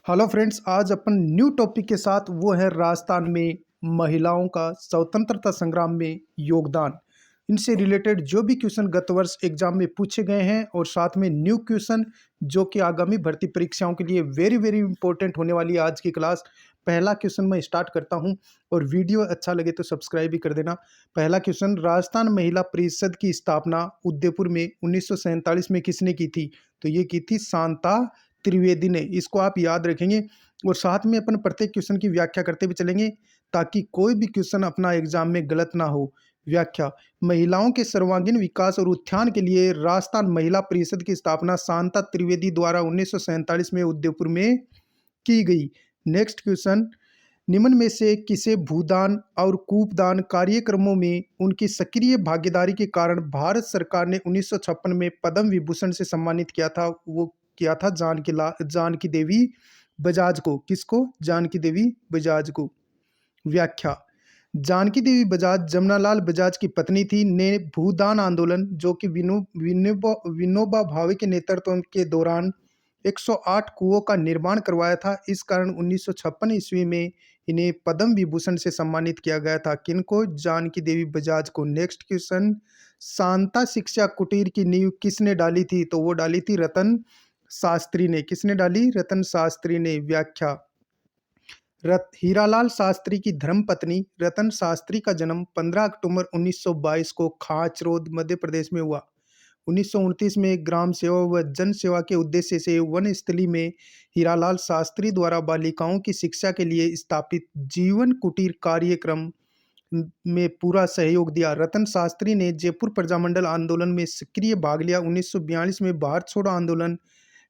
Hello friends, आज अपन new topic के साथ वो है राजस्थान में महिलाओं का स्वतंत्रता संग्राम में योगदान। इनसे रिलेटेड जो भी क्वेश्चन गत वर्ष एग्जाम में पूछे गए हैं और साथ में न्यू क्वेश्चन जो कि आगामी भर्ती परीक्षाओं के लिए वेरी वेरी इंपॉर्टेंट होने वाली है आज की क्लास। पहला क्वेश्चन मैं स्टार्ट करता हूं और वीडियो अच्छा लगे तो सब्सक्राइब भी कर देना। पहला क्वेश्चन, राजस्थान महिला परिषद की स्थापना उदयपुर में 1947 में किसने की थी? तो ये की थी शांता त्रिवेदी ने। इसको आप याद रखेंगे और साथ में अपन प्रत्येक क्वेश्चन की व्याख्या करते भी चलेंगे ताकि कोई भी क्वेश्चन अपना एग्जाम में गलत ना हो। व्याख्या: महिलाओं के सर्वांगीण विकास और उत्थान के लिए राजस्थान महिला परिषद की स्थापना शांता त्रिवेदी द्वारा 1947 में उदयपुर में की गई। नेक्स्ट क्वेश्चन, निम्न में से किसे भूदान और कूपदान कार्यक्रमों में उनकी सक्रिय भागीदारी के कारण भारत सरकार ने 1956 में पद्म विभूषण से सम्मानित किया था? वो किया था जानकी देवी बजाज को। किसको? जानकी देवी बजाज को। व्याख्या: जानकी देवी बजाज जमनालाल बजाज की पत्नी थी। ने भूदान आंदोलन जो कि विनोबा भावे के नेतृत्व के दौरान 108 कुओं का निर्माण करवाया था। इस कारण 1956 ईस्वी में इन्हें पद्म विभूषण से सम्मानित किया गया था। किनको? जानकी देवी बजाज को। नेक्स्ट क्वेश्चन, शांता शिक्षा कुटीर की नींव किसने डाली थी? तो वो डाली थी रतन शास्त्री ने। किसने डाली? रतन शास्त्री ने। व्याख्या: हीरालाल शास्त्री की धर्मपत्नी रतन शास्त्री का जन्म 15 अक्टूबर 1922 को खाचरोद मध्य प्रदेश में हुआ। 1929 में ग्राम सेवा व जन सेवा के उद्देश्य से वनस्थली में हीरालाल शास्त्री द्वारा बालिकाओं की शिक्षा के लिए स्थापित जीवन कुटीर कार्यक्रम में पूरा सहयोग दिया। रतन शास्त्री ने जयपुर प्रजामंडल आंदोलन में सक्रिय भाग लिया। 1942 में भारत छोड़ो आंदोलन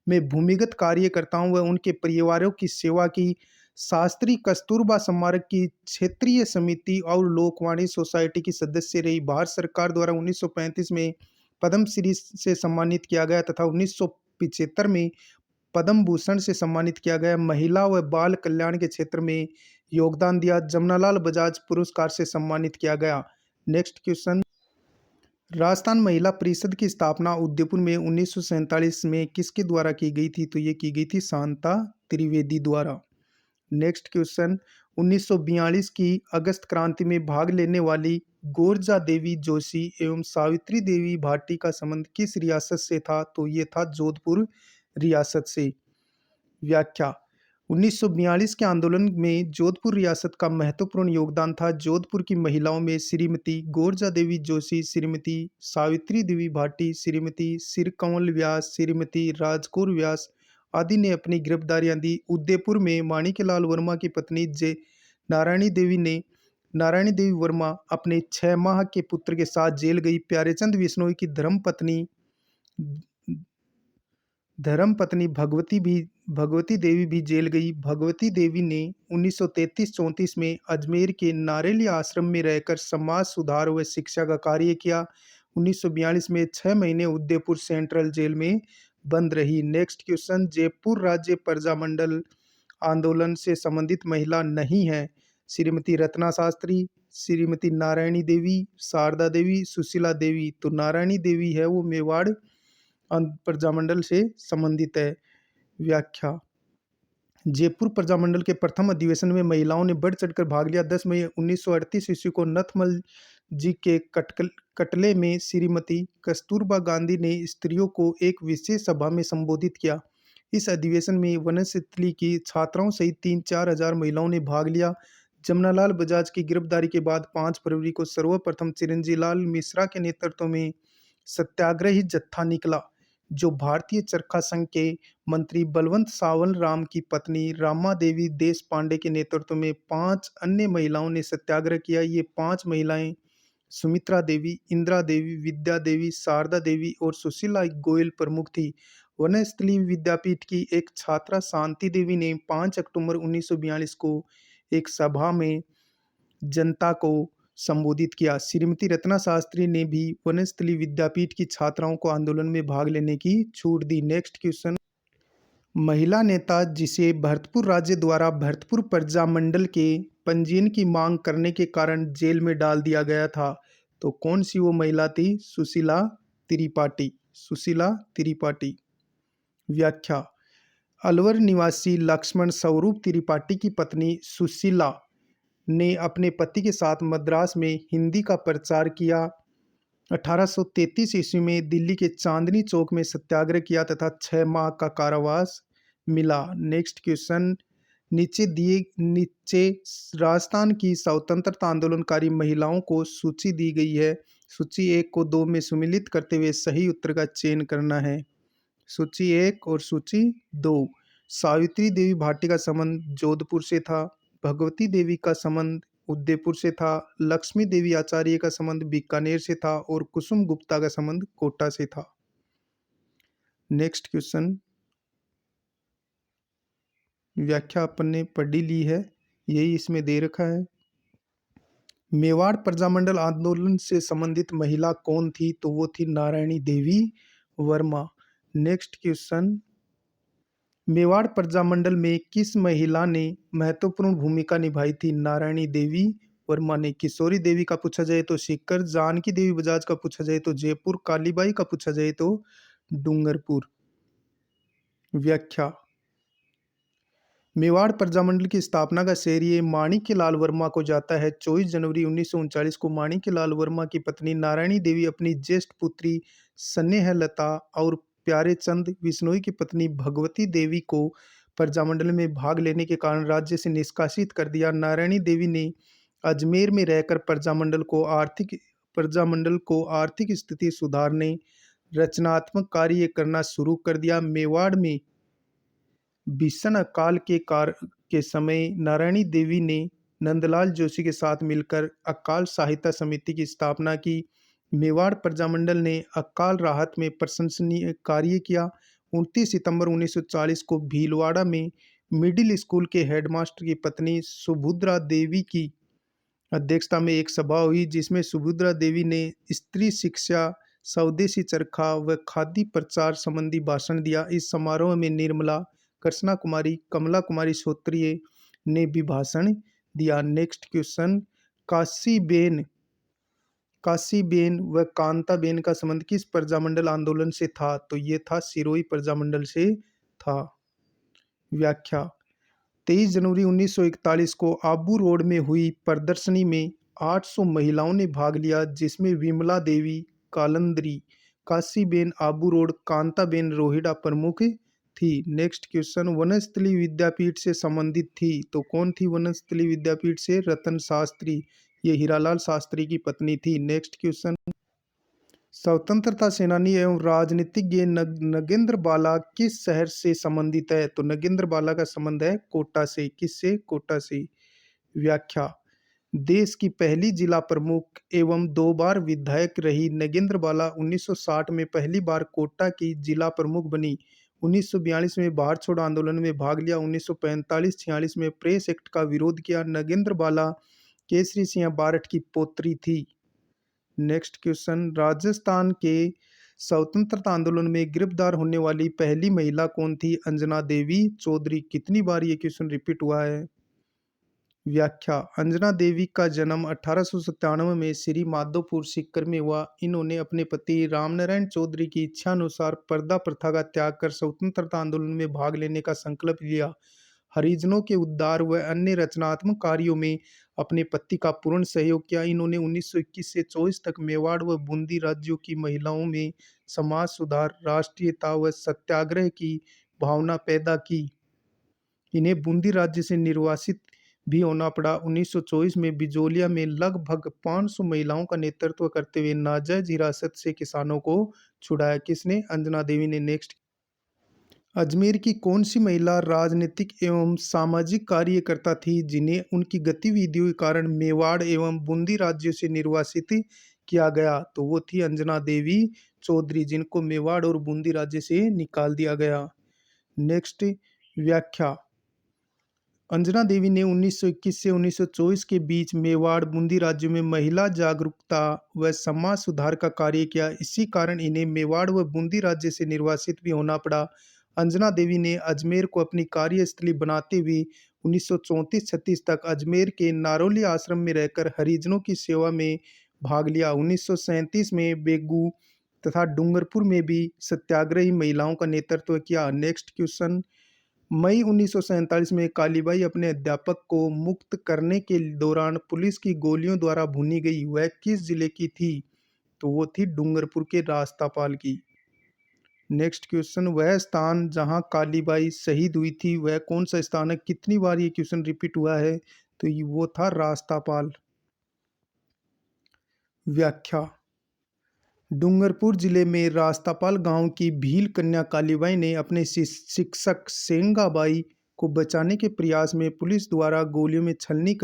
में भूमिगत कार्यकर्ताओं व उनके परिवारों की सेवा की। शास्त्री कस्तूरबा स्मारक की क्षेत्रीय समिति और लोकवाणी सोसाइटी की सदस्य रही। भारत सरकार द्वारा 1935 में पद्मश्री से सम्मानित किया गया तथा 1975 में पद्म भूषण से सम्मानित किया गया। महिला व बाल कल्याण के क्षेत्र में योगदान दिया। जमनालाल बजाज पुरस्कार से सम्मानित किया गया। नेक्स्ट क्वेश्चन, राजस्थान महिला परिषद की स्थापना उदयपुर में 1947 में किसके द्वारा की गई थी? तो ये की गई थी शांता त्रिवेदी द्वारा। नेक्स्ट क्वेश्चन, 1942 की अगस्त क्रांति में भाग लेने वाली गोरजा देवी जोशी एवं सावित्री देवी भाटी का संबंध किस रियासत से था? तो ये था जोधपुर रियासत से। व्याख्या: 1942 के आंदोलन में जोधपुर रियासत का महत्वपूर्ण योगदान था। जोधपुर की महिलाओं में श्रीमती गोरजा देवी जोशी, श्रीमती सावित्री देवी भाटी, श्रीमती सिरकंवल व्यास, श्रीमती राजकौर व्यास आदि ने अपनी गिरफ्तारियां दी। उदयपुर में माणिक्यलाल वर्मा की पत्नी नारायणी देवी वर्मा अपने 6 माह के पुत्र के साथ जेल गई। प्यारेचंद बिश्नोई की धर्मपत्नी भगवती देवी भी जेल गई। भगवती देवी ने 1933-34 में अजमेर के नारेली आश्रम में रहकर समाज सुधार व शिक्षा का कार्य किया। 1942 में 6 महीने उदयपुर सेंट्रल जेल में बंद रही। नेक्स्ट क्वेश्चन, जयपुर राज्य प्रजामंडल आंदोलन से संबंधित महिला नहीं है। श्रीमती रत्ना शास्त्री, श्रीमती नारायणी देवी, शारदा देवी, सुशीला देवी। तो नारायणी देवी है वो मेवाड़ प्रजामंडल से संबंधित है। व्याख्या: जयपुर प्रजामंडल के प्रथम अधिवेशन में महिलाओं ने बढ़ चढ़कर भाग लिया। 10 मई 1938 ईस्वी को नथमल जी के कटले में श्रीमती कस्तूरबा गांधी ने स्त्रियों को एक विशेष सभा में संबोधित किया। इस अधिवेशन में वनस्थली की छात्राओं सहित 3-4 हजार महिलाओं ने भाग लिया। जमनालाल बजाज की गिरफ्तारी के बाद 5 फरवरी को सर्वप्रथम चिरंजीलाल मिश्रा के नेतृत्व में सत्याग्रही जत्था निकला, जो भारतीय चरखा संघ के मंत्री बलवंत सावल राम की पत्नी रामा देवी देश पांडे के नेतृत्व में 5 अन्य महिलाओं ने सत्याग्रह किया। ये 5 महिलाएं सुमित्रा देवी, इंदिरा देवी, विद्या देवी, शारदा देवी और सुशीला गोयल प्रमुख थी। वनस्थली विद्यापीठ की एक छात्रा शांति देवी ने 5 अक्टूबर 1942 को एक सभा में जनता को संबोधित किया। श्रीमती रत्ना शास्त्री ने भी वनस्थली विद्यापीठ की छात्राओं को आंदोलन में भाग लेने की छूट दी। नेक्स्ट क्वेश्चन, महिला नेता जिसे भरतपुर राज्य द्वारा भरतपुर प्रजामंडल के पंजीयन की मांग करने के कारण जेल में डाल दिया गया था, तो कौन सी वो महिला थी? सुशीला त्रिपाठी। सुशीला त्रिपाठी। व्याख्या: अलवर निवासी लक्ष्मण स्वरूप त्रिपाठी की पत्नी सुशीला ने अपने पति के साथ मद्रास में हिंदी का प्रचार किया। 1833 ईस्वी में दिल्ली के चांदनी चौक में सत्याग्रह किया तथा 6 माह का कारावास मिला। नेक्स्ट क्वेश्चन, नीचे राजस्थान की स्वतंत्रता आंदोलनकारी महिलाओं को सूची दी गई है। सूची 1 को 2 में सम्मिलित करते हुए सही उत्तर का चयन करना है। सूची 1 और सूची 2। सावित्री देवी भाटी का संबंध जोधपुर से था। भगवती देवी का संबंध उदयपुर से था। लक्ष्मी देवी आचार्य का संबंध बीकानेर से था और कुसुम गुप्ता का संबंध कोटा से था। नेक्स्ट क्वेश्चन, व्याख्या अपन ने पढ़ी ली है, यही इसमें दे रखा है। मेवाड़ प्रजामंडल आंदोलन से संबंधित महिला कौन थी? तो वो थी नारायणी देवी वर्मा। नेक्स्ट क्वेश्चन, मेवाड़ प्रजामंडल में किस महिला ने महत्वपूर्ण भूमिका निभाई थी? नारायणी देवी वर्मा ने। किशोरी देवी का पूछा जाए तो सीकर, जानकी देवी बजाज का पूछा जाए तो जयपुर, कालीबाई का पूछा जाए तो डूंगरपुर। व्याख्या, मेवाड़ प्रजामंडल की स्थापना का श्रेय माणिक्यलाल वर्मा को जाता है। 24 जनवरी 1939 को माणिक्यलाल वर्मा की पत्नी नारायणी देवी अपनी ज्येष्ठ पुत्री स्नेहलता और प्यारेचंद बिश्नोई की पत्नी भगवती देवी को प्रजामंडल में भाग लेने के कारण राज्य से निष्कासित कर दिया। नारायणी देवी ने अजमेर में रहकर प्रजामंडल को आर्थिक स्थिति सुधारने, रचनात्मक कार्य करना शुरू कर दिया। मेवाड़ में भीषण अकाल के समय नारायणी देवी ने नंदलाल जोशी के साथ मिलकर अकाल सहायता समिति की स्थापना की। मेवाड़ प्रजामंडल ने अकाल राहत में प्रशंसनीय कार्य किया। 29 सितंबर 1940 को भीलवाड़ा में मिडिल स्कूल के हेडमास्टर की पत्नी सुभद्रा देवी की अध्यक्षता में एक सभा हुई, जिसमें सुभद्रा देवी ने स्त्री शिक्षा, स्वदेशी चरखा व खादी प्रचार संबंधी भाषण दिया। इस समारोह में निर्मला, कृष्णा कुमारी, कमला कुमारी श्रोत्रिय ने भी भाषण दिया। नेक्स्ट क्वेश्चन, काशीबेन व कांताबेन का संबंध किस प्रजामंडल आंदोलन से था? तो ये था सिरोही प्रजामंडल से था। व्याख्या, 23 जनवरी 1941 को आबू रोड में हुई प्रदर्शनी में 800 महिलाओं ने भाग लिया, जिसमें विमला देवी कालंदरी, काशीबेन आबू रोड, कांताबेन रोहिड़ा प्रमुख थी। नेक्स्ट क्वेश्चन, वनस्थली विद्यापीठ से संबंधित थी। तो कौन थी वनस्थली विद्यापीठ से? रतन शास्त्री, ये हीरालाल शास्त्री की पत्नी थी। नेक्स्ट क्वेश्चन, स्वतंत्रता सेनानी एवं राजनीतिज्ञ नगेंद्र बाला किस शहर से संबंधित है? तो नगेंद्र बाला का संबंध है कोटा से। किससे? कोटा से। व्याख्या, देश की पहली जिला प्रमुख एवं 2 बार विधायक रही नगेंद्र बाला 1960 में पहली बार कोटा की जिला प्रमुख बनी। 1942 में बाहर छोड़ो आंदोलन में भाग लिया। 1945-46 में प्रेस एक्ट का विरोध किया। नगेंद्र बाला केसरी सिंह बारठ की पौत्री थी। नेक्स्ट क्वेश्चन, राजस्थान के स्वतंत्रता आंदोलन में गिरफ्तार होने वाली पहली महिला कौन थी? अंजना देवी चौधरी। कितनी बार ये क्वेश्चन रिपीट हुआ है? व्याख्या, अंजना देवी का जन्म 1897 में श्री माधोपुर सीकर में हुआ। इन्होंने अपने पति रामनारायण चौधरी की इच्छा अनुसार पर्दा प्रथा का त्याग कर स्वतंत्रता आंदोलन में भाग लेने का संकल्प लिया। हरिजनों के उद्धार व अन्य रचनात्मक कार्यों में अपने पति का पूर्ण सहयोग किया। इन्होंने 1921 से 24 तक मेवाड़ व बूंदी राज्यों की महिलाओं में समाज सुधार, राष्ट्रीयता व सत्याग्रह की भावना पैदा की। इन्हें बूंदी राज्य से निर्वासित भी होना पड़ा। 1924 में बिजोलिया में लगभग 500 महिलाओं का नेतृत्व करते हुए नाजायज हिरासत से किसानों को छुड़ाया। किसने? अंजना देवी ने। नेक्स्ट, अजमेर की कौन सी महिला राजनीतिक एवं सामाजिक कार्यकर्ता थी जिन्हें उनकी गतिविधियों के कारण मेवाड़ एवं बूंदी राज्यों से निर्वासित किया गया? तो वो थी अंजना देवी चौधरी, जिनको मेवाड़ और बूंदी राज्य से निकाल दिया गया। नेक्स्ट, व्याख्या, अंजना देवी ने 1921 से 1924 के बीच मेवाड़ बूंदी राज्यों में महिला जागरूकता व समाज सुधार का कार्य किया। इसी कारण इन्हें मेवाड़ व बूंदी राज्य से निर्वासित भी होना पड़ा। अंजना देवी ने अजमेर को अपनी कार्यस्थली बनाते हुए 1934-36 तक अजमेर के नारोली आश्रम में रहकर हरिजनों की सेवा में भाग लिया। 1937 में बेगू तथा डूंगरपुर में भी सत्याग्रही महिलाओं का नेतृत्व किया। नेक्स्ट क्वेश्चन, मई 1947 में कालीबाई अपने अध्यापक को मुक्त करने के दौरान पुलिस की गोलियों द्वारा भुनी गई। वह किस जिले की थी? तो वो थी डूंगरपुर के रास्तापाल की। नेक्स्ट क्वेश्चन, वह स्थान जहां कालीबाई शहीद हुई थी वह कौन सा स्थान है? कितनी बार ये क्वेश्चन रिपीट हुआ है? तो वो था रास्तापाल। व्याख्या, डूंगरपुर जिले में रास्तापाल गांव की भील कन्या कालीबाई ने अपने शिक्षक सेंगाबाई को बचाने के प्रयास में पुलिस द्वारा गोलियों से छलनी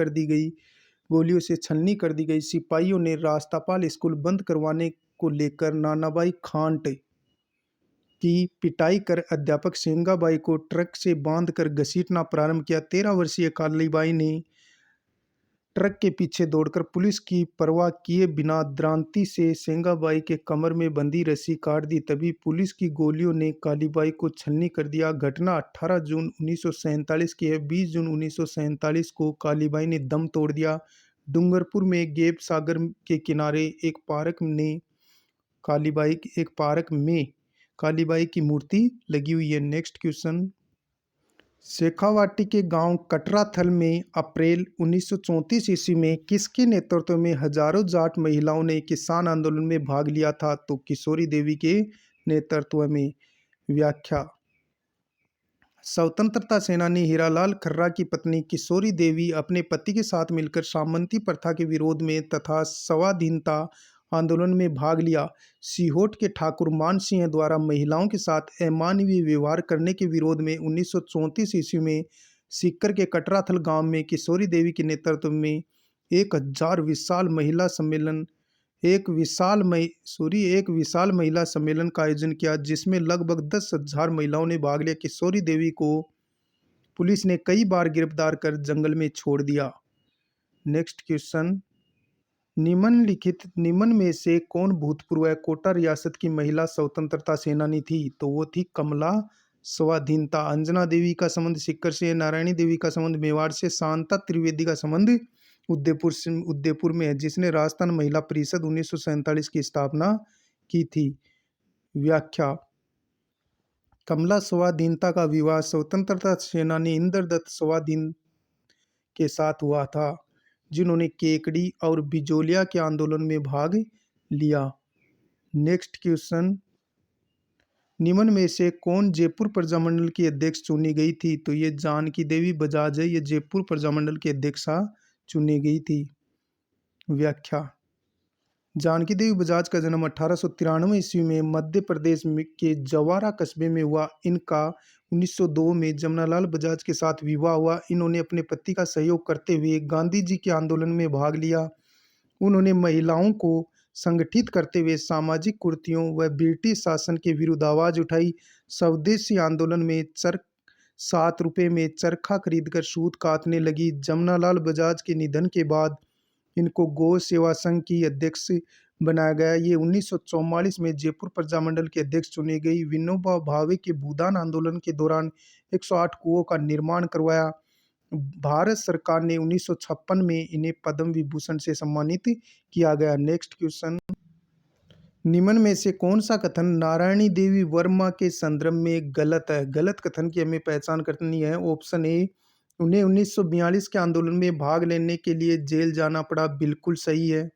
कर दी गई। सिपाहियों ने रास्तापाल स्कूल बंद करवाने को लेकर नानाबाई खांट की पिटाई कर अध्यापक सेंगाबाई को ट्रक से बांधकर घसीटना प्रारंभ किया। 13 वर्षीय कालीबाई ने ट्रक के पीछे दौड़कर पुलिस की परवाह किए बिना द्रांति से सेंगाबाई के कमर में बंधी रस्सी काट दी। तभी पुलिस की गोलियों ने कालीबाई को छलनी कर दिया। घटना 18 जून 1947 की है। 20 जून 1947 को कालीबाई ने दम तोड़ दिया। डूंगरपुर में गेप सागर के किनारे एक पार्क में कालीबाई की मूर्ति लगी हुई है। नेक्स्ट क्वेश्चन, शेखावाटी के गांव कटराथल में अप्रैल 1934 ईस्वी में किसके नेतृत्व में हजारों जाट महिलाओं ने किसान आंदोलन में भाग लिया था? तो किशोरी देवी के नेतृत्व में। व्याख्या, स्वतंत्रता सेनानी हीरालाल खर्रा की पत्नी किशोरी देवी अपने पति के साथ मिलकर सामंती प्रथा के विरोध में तथा स्वाधीनता आंदोलन में भाग लिया। सीहोट के ठाकुर मान सिंह द्वारा महिलाओं के साथ अमानवीय व्यवहार करने के विरोध में 1934 ईस्वी में सीकर के कटराथल गांव में किशोरी देवी के नेतृत्व में 1000 विशाल महिला सम्मेलन एक विशाल महिला सम्मेलन का आयोजन किया, जिसमें लगभग 10,000 महिलाओं ने भाग लिया। किशोरी देवी को पुलिस ने कई बार गिरफ्तार कर जंगल में छोड़ दिया। नेक्स्ट क्वेश्चन, निम्न में से कौन भूतपूर्व कोटा रियासत की महिला स्वतंत्रता सेनानी थी? तो वो थी कमला स्वाधीनता। अंजना देवी का संबंध सीकर से, नारायणी देवी का संबंध मेवाड़ से, शांता त्रिवेदी का संबंध उदयपुर में है, जिसने राजस्थान महिला परिषद 1947 की स्थापना की थी। व्याख्या, कमला स्वाधीनता का विवाह स्वतंत्रता सेनानी इंद्रदत्त स्वाधीन के साथ हुआ था, जिन्होंने केकड़ी और बिजोलिया के आंदोलन में भाग लिया। नेक्स्ट क्वेश्चन, निम्न में से कौन जयपुर प्रजामंडल की अध्यक्ष चुनी गई थी? तो ये जानकी देवी बजाज है, ये जयपुर प्रजामंडल की अध्यक्षा चुनी गई थी। व्याख्या, जानकी देवी बजाज का जन्म 1893 ईस्वी में मध्य प्रदेश के जवारा कस्बे में हुआ। इनका 1902 में जमनालाल बजाज के साथ विवाह हुआ। इन्होंने अपने पति का सहयोग करते हुए गांधी जी के आंदोलन में भाग लिया। उन्होंने महिलाओं को संगठित करते हुए सामाजिक कुरीतियों व ब्रिटिश शासन के विरुद्ध आवाज उठाई। स्वदेशी आंदोलन में 7 रुपये में चरखा खरीदकर सूत कातने लगी। जमनालाल बजाज के निधन के बाद इनको गौ सेवा संघ की अध्यक्ष बनाया गया। ये 1944 में जयपुर प्रजामंडल के अध्यक्ष चुनी गई। विनोबा भावे के भूदान आंदोलन के दौरान 108 कुओं का निर्माण करवाया। भारत सरकार ने 1956 में इन्हें पद्म विभूषण से सम्मानित किया गया। नेक्स्ट क्वेश्चन, निम्न में से कौन सा कथन नारायणी देवी वर्मा के संदर्भ में गलत है? गलत कथन की हमें पहचान करनी है। ऑप्शन ए, उन्हें 1942 के आंदोलन में भाग लेने के लिए जेल जाना पड़ा, बिल्कुल सही है।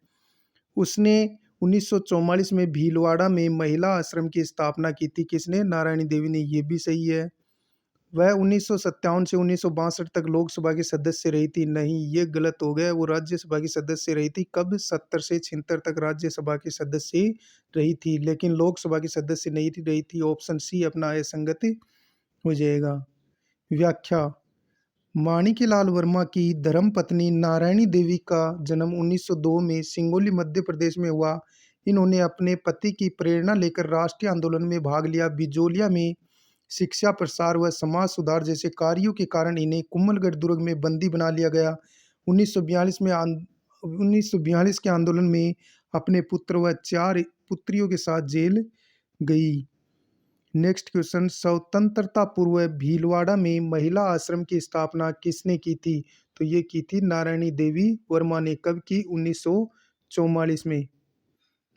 उसने 1944 में भीलवाड़ा में महिला आश्रम की स्थापना की थी, किसने? नारायणी देवी ने, ये भी सही है। वह 1957 से 1962 तक लोकसभा की सदस्य रही थी, नहीं ये गलत हो गया। वो राज्यसभा की सदस्य रही थी। कब? 70 से 76 तक राज्यसभा की सदस्य रही थी, लेकिन लोकसभा की सदस्य नहीं रही थी। ऑप्शन सी अपना असंगत हो जाएगा। व्याख्या, माणिक्यलाल वर्मा की धर्मपत्नी नारायणी देवी का जन्म 1902 में सिंगोली मध्य प्रदेश में हुआ। इन्होंने अपने पति की प्रेरणा लेकर राष्ट्रीय आंदोलन में भाग लिया। बिजोलिया में शिक्षा प्रसार व समाज सुधार जैसे कार्यों के कारण इन्हें कुंभलगढ़ दुर्ग में बंदी बना लिया गया। 1942 के आंदोलन में अपने पुत्र व 4 पुत्रियों के साथ जेल गई। नेक्स्ट क्वेश्चन, स्वतंत्रता पूर्व भीलवाड़ा में महिला आश्रम की स्थापना किसने की थी? तो ये की थी नारायणी देवी वर्मा ने। कब की? 1944 में।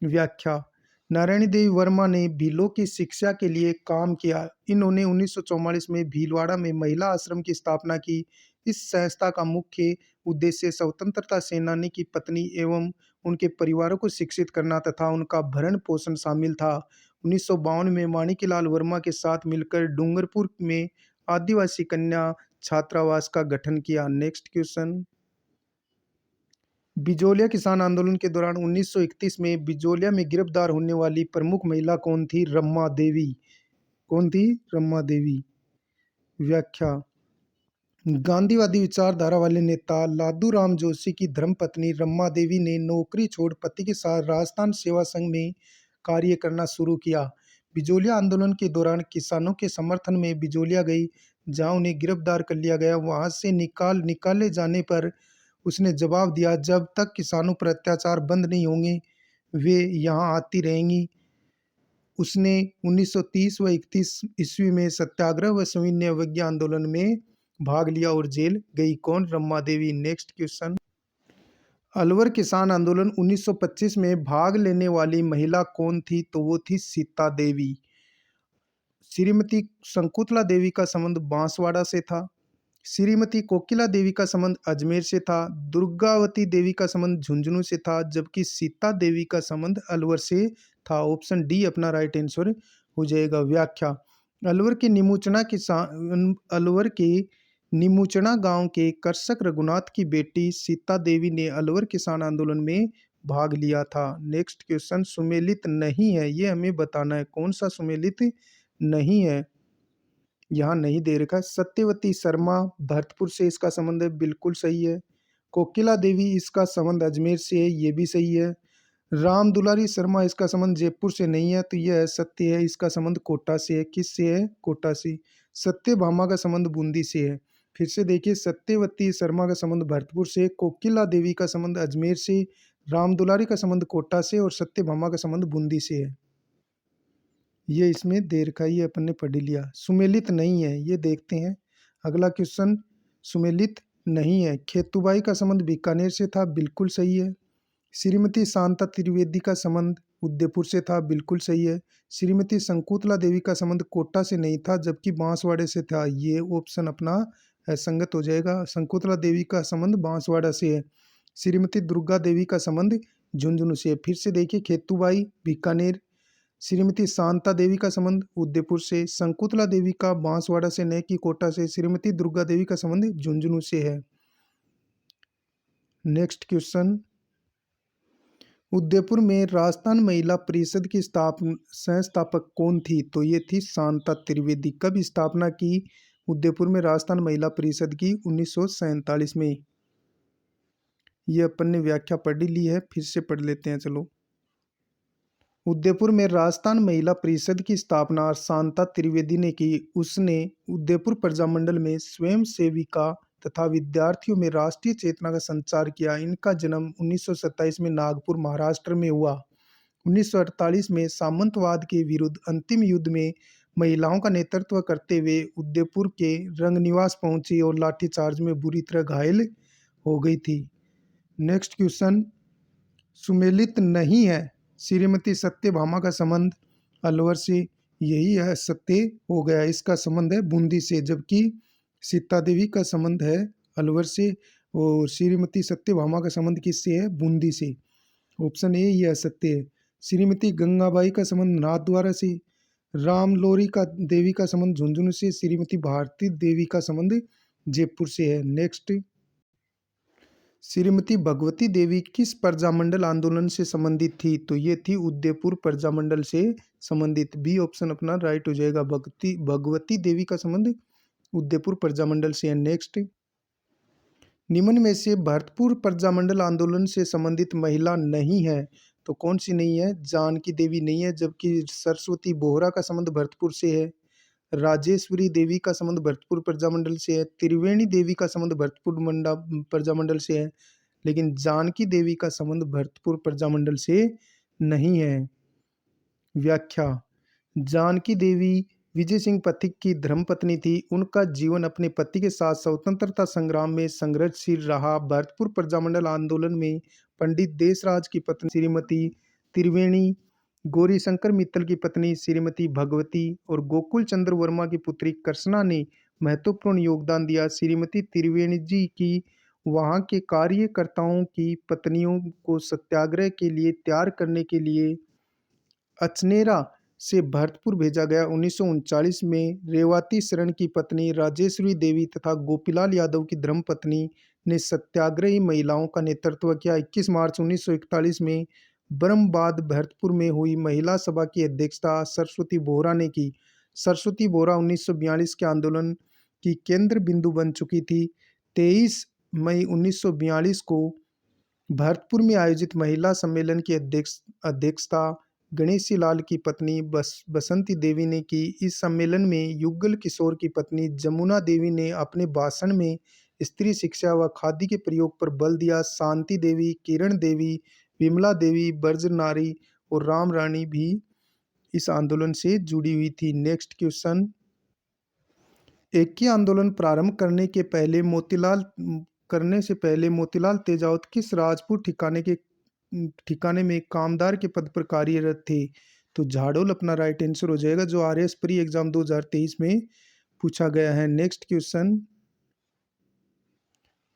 व्याख्या, नारायणी देवी वर्मा ने भीलों की शिक्षा के लिए काम किया। इन्होंने 1944 में भीलवाड़ा में महिला आश्रम की स्थापना की। इस संस्था का मुख्य उद्देश्य स्वतंत्रता सेनानी की पत्नी एवं उनके परिवारों को शिक्षित करना तथा उनका भरण पोषण शामिल था। 1952 में माणिक्यलाल वर्मा के साथ मिलकर डूंगरपुर में आदिवासी कन्या छात्रावास का गठन किया। Next question. बिजोलिया किसान आंदोलन के दौरान 1931 में बिजोलिया में गिरफ्तार होने वाली प्रमुख महिला कौन थी? रमा देवी। कौन थी? रमा देवी। व्याख्या। गांधीवादी विचारधारा वाले नेता लादूराम जोशी की धर्मपत्नी रमा देवी ने नौकरी छोड़ पति के साथ राजस्थान सेवा संघ में कार्य करना शुरू किया। बिजोलिया आंदोलन के दौरान किसानों के समर्थन में बिजोलिया गई, जहां उन्हें गिरफ्तार कर लिया गया। वहां से निकाले जाने पर उसने जवाब दिया, जब तक किसानों पर अत्याचार बंद नहीं होंगे वे यहाँ आती रहेंगी। उसने 1930 व 31 ईस्वी में सत्याग्रह व सविनय अवज्ञा आंदोलन में भाग लिया और जेल गई। कौन? रमा देवी। Next question. अलवर किसान आंदोलन 1925 में भाग लेने वाली महिला कौन थी? तो वो थी सीता देवी। श्रीमती शंकुतला देवी का संबंध बांसवाड़ा से था। श्रीमती कोकिला देवी का संबंध अजमेर से था। दुर्गावती देवी का संबंध झुंझुनू से था, जबकि सीता देवी का संबंध अलवर से था। ऑप्शन डी अपना राइट आंसर हो जाएगा। व्याख्या। अलवर के निमुचना गांव के कृषक रघुनाथ की बेटी सीता देवी ने अलवर किसान आंदोलन में भाग लिया था। Next question. सुमेलित नहीं है, ये हमें बताना है। कौन सा सुमेलित नहीं है? यहाँ नहीं दे रखा। सत्यवती शर्मा भरतपुर से इसका संबंध है, बिल्कुल सही है। कोकिला देवी इसका संबंध अजमेर से है, ये भी सही है। राम दुलारी शर्मा इसका संबंध जयपुर से नहीं है, तो यह सत्य है। इसका संबंध कोटा से है। किस से है? कोटा से। सत्यभामा का संबंध बूंदी से है। फिर से देखिए, सत्यवती शर्मा का संबंध भरतपुर से, कोकिला देवी का संबंध अजमेर से, राम दुलारी का संबंध कोटा से और सत्यभामा का संबंध बूंदी से है। ये इसमें दे रखा है, ये अपन ने पढ़ लिया। सुमेलित नहीं है, ये देखते हैं अगला क्वेश्चन। सुमेलित नहीं है। खेतुबाई का संबंध बीकानेर से था, बिल्कुल सही है। श्रीमती शांता त्रिवेदी का संबंध उदयपुर से था, बिल्कुल सही है। श्रीमती शंकुतला देवी का संबंध कोटा से नहीं था, जबकि बांसवाड़े से था। ये ऑप्शन अपना असंगत हो जाएगा। शंकुतला देवी का संबंध बांसवाड़ा से है। श्रीमती दुर्गा देवी का संबंध झुंझुनू से है। फिर से देखिए, खेतुबाई बीकानेर, श्रीमती शांता देवी का संबंध उदयपुर से, शंकुतला देवी का बांसवाड़ा से न कि कोटा से, श्रीमती दुर्गा देवी का संबंध झुंझुनू से है। Next question. उदयपुर में राजस्थान महिला परिषद की संस्थापक कौन थी? तो ये थी शांता त्रिवेदी। कब स्थापना की उदयपुर में राजस्थान महिला परिषद की? 1947 में। ये अपन ने व्याख्या पढ़ ली है, फिर से पढ़ लेते हैं, चलो। उदयपुर में राजस्थान महिला परिषद की स्थापना शांता त्रिवेदी ने की। उसने उदयपुर प्रजामंडल में स्वयं सेविका तथा विद्यार्थियों में राष्ट्रीय चेतना का संचार किया। इनका जन्म 1927 में नागपुर महाराष्ट्र में हुआ। 1948 में सामंतवाद के विरुद्ध अंतिम युद्ध में महिलाओं का नेतृत्व करते हुए उदयपुर के रंगनिवास पहुंची और लाठीचार्ज में बुरी तरह घायल हो गई थी। Next question. सुमेलित नहीं है। श्रीमती सत्यभामा का संबंध अलवर से, यही है, सत्य हो गया। इसका संबंध है बूंदी से, जबकि सीता देवी का संबंध है अलवर से और श्रीमती सत्यभामा का संबंध किससे है? बूंदी से। ऑप्शन ए यह सत्य है। श्रीमती गंगाबाई का संबंध नाथद्वारा से, राम लोरी का देवी का संबंध झुंझुनू से, श्रीमती भारती देवी का संबंध जयपुर से है। नेक्स्ट। श्रीमती भगवती देवी किस प्रजामंडल आंदोलन से संबंधित थी? तो ये थी उदयपुर प्रजामंडल से संबंधित। बी ऑप्शन अपना राइट हो जाएगा। भगवती देवी का संबंध उदयपुर प्रजामंडल से है। नेक्स्ट। निम्न में से भरतपुर प्रजामंडल आंदोलन से संबंधित महिला नहीं है, तो कौन सी नहीं है? जानकी देवी नहीं है, जबकि सरस्वती बोहरा का संबंध भरतपुर से है। राजेश्वरी देवी का संबंध भरतपुर प्रजामंडल से है। त्रिवेणी देवी का संबंध भरतपुर प्रजामंडल से है, लेकिन जानकी देवी का संबंध भरतपुर प्रजामंडल से नहीं है। व्याख्या। जानकी देवी विजय सिंह पथिक की धर्मपत्नी थी। उनका जीवन अपने पति के साथ स्वतंत्रता संग्राम में संघर्षशील रहा। भरतपुर प्रजामंडल आंदोलन में पंडित देशराज की पत्नी श्रीमती त्रिवेणी गौरीशंकर मित्तल की पत्नी श्रीमती भगवती और गोकुल चंद्र वर्मा की पुत्री कृष्णा ने महत्वपूर्ण योगदान दिया। श्रीमती त्रिवेणी जी की वहाँ के कार्यकर्ताओं की पत्नियों को सत्याग्रह के लिए तैयार करने के लिए अचनेरा से भरतपुर भेजा गया। 1939 में रेवाती शरण की पत्नी राजेश्वरी देवी तथा गोपीलाल यादव की धर्मपत्नी ने सत्याग्रही महिलाओं का नेतृत्व किया। 21 मार्च 1941 में ब्रह्मबाद भरतपुर में हुई महिला सभा की अध्यक्षता सरस्वती बोहरा ने की। सरस्वती बोहरा 1942 के आंदोलन की केंद्र बिंदु बन चुकी थी। 23 मई 1942 को भरतपुर में आयोजित महिला सम्मेलन की अध्यक्षता गणेशी लाल की पत्नी बसंती देवी ने की। इस सम्मेलन में युगल किशोर की पत्नी जमुना देवी ने अपने भाषण में स्त्री शिक्षा व खादी के प्रयोग पर बल दिया। शांति देवी, किरण देवी, विमला देवी, ब्रजनारी और राम रानी भी इस आंदोलन से जुड़ी हुई थी। नेक्स्ट क्वेश्चन, एक ही आंदोलन प्रारंभ करने से पहले मोतीलाल तेजावत किस राजपूत ठिकाने में कामदार के पद पर कार्यरत थे? तो झाड़ोल अपना राइट आंसर हो जाएगा, जो आरएस प्री एग्जाम 2023 में पूछा गया है। नेक्स्ट क्वेश्चन,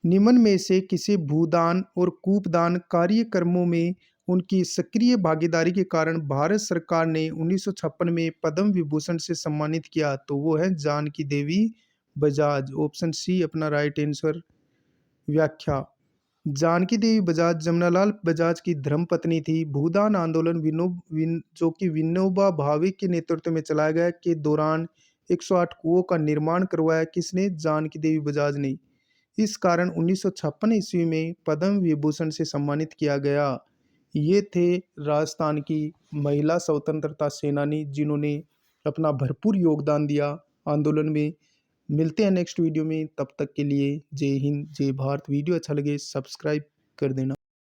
निम्न में से किसी भूदान और कूपदान कार्यक्रमों में उनकी सक्रिय भागीदारी के कारण भारत सरकार ने 1956 में पद्म विभूषण से सम्मानित किया? तो वो है जानकी देवी बजाज। ऑप्शन सी अपना राइट आंसर। व्याख्या, जानकी देवी बजाज जमनालाल बजाज की धर्मपत्नी थी। भूदान आंदोलन जो कि विनोबा भावे के नेतृत्व में चलाया गया के दौरान 108 कुओं का निर्माण करवाया किसने? जानकी देवी बजाज ने। इस कारण 1956 ईस्वी में पद्म विभूषण से सम्मानित किया गया। ये थे राजस्थान की महिला स्वतंत्रता सेनानी जिन्होंने अपना भरपूर योगदान दिया आंदोलन में। मिलते हैं नेक्स्ट वीडियो में, तब तक के लिए जय हिंद जय भारत। वीडियो अच्छा लगे सब्सक्राइब कर देना।